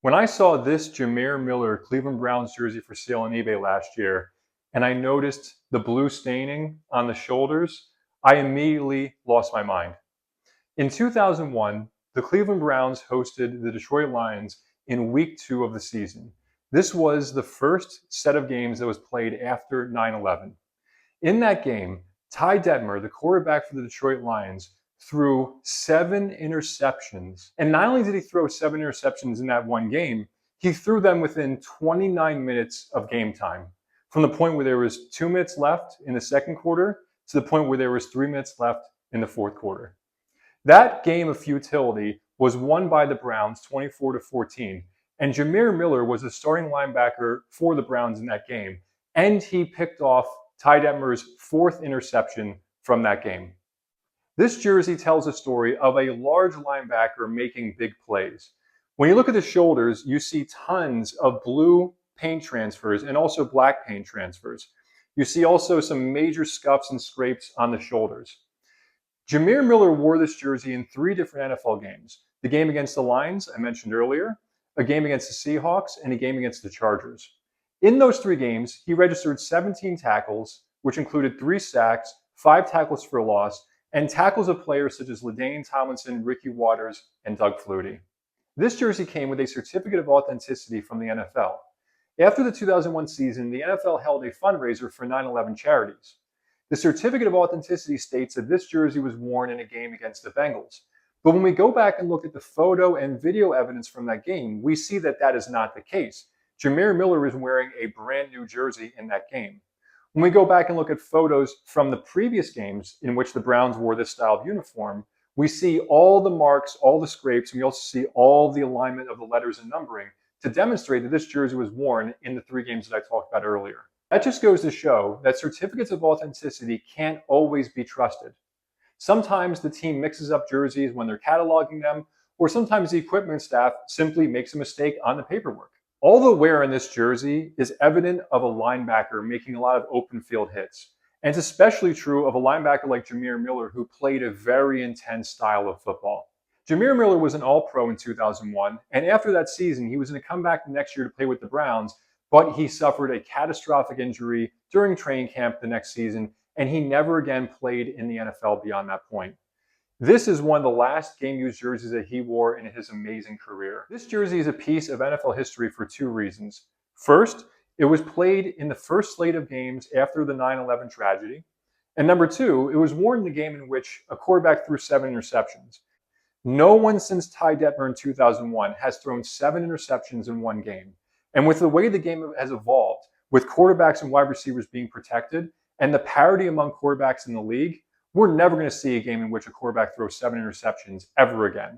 When I saw this Jamir Miller Cleveland Browns jersey for sale on eBay last year, and I noticed the blue staining on the shoulders, I immediately lost my mind. In 2001, the Cleveland Browns hosted the Detroit Lions in week 2 of the season. This was the first set of games that was played after 9/11. In that game, Ty Detmer, the quarterback for the Detroit Lions, threw 7 interceptions. And not only did he throw 7 interceptions in that one game, he threw them within 29 minutes of game time. From the point where there was 2 minutes left in the second quarter to the point where there was 3 minutes left in the fourth quarter. That game of futility was won by the Browns 24-14. And Jamir Miller was the starting linebacker for the Browns in that game. And he picked off Ty Detmer's 4th interception from that game. This jersey tells a story of a large linebacker making big plays. When you look at the shoulders, you see tons of blue paint transfers and also black paint transfers. You see also some major scuffs and scrapes on the shoulders. Jamir Miller wore this jersey in 3 different NFL games. The game against the Lions, I mentioned earlier, a game against the Seahawks, and a game against the Chargers. In those 3 games, he registered 17 tackles, which included 3 sacks, 5 tackles for loss, and tackles of players such as LaDainian Tomlinson, Ricky Watters, and Doug Flutie. This jersey came with a certificate of authenticity from the NFL. After the 2001 season, the NFL held a fundraiser for 9/11 charities. The certificate of authenticity states that this jersey was worn in a game against the Bengals. But when we go back and look at the photo and video evidence from that game, we see that that is not the case. Jamir Miller is wearing a brand new jersey in that game. When we go back and look at photos from the previous games in which the Browns wore this style of uniform, we see all the marks, all the scrapes, and we also see all the alignment of the letters and numbering to demonstrate that this jersey was worn in the 3 games that I talked about earlier. That just goes to show that certificates of authenticity can't always be trusted. Sometimes the team mixes up jerseys when they're cataloging them, or sometimes the equipment staff simply makes a mistake on the paperwork. All the wear in this jersey is evident of a linebacker making a lot of open field hits. And it's especially true of a linebacker like Jamir Miller, who played a very intense style of football. Jamir Miller was an All-Pro in 2001, and after that season, he was going to come back the next year to play with the Browns, but he suffered a catastrophic injury during training camp the next season, and he never again played in the NFL beyond that point. This is one of the last game-used jerseys that he wore in his amazing career. This jersey is a piece of NFL history for 2 reasons. First, it was played in the first slate of games after the 9/11 tragedy. And number 2, it was worn in the game in which a quarterback threw 7 interceptions. No one since Ty Detmer in 2001 has thrown 7 interceptions in one game. And with the way the game has evolved, with quarterbacks and wide receivers being protected, and the parity among quarterbacks in the league, we're never going to see a game in which a quarterback throws 7 interceptions ever again.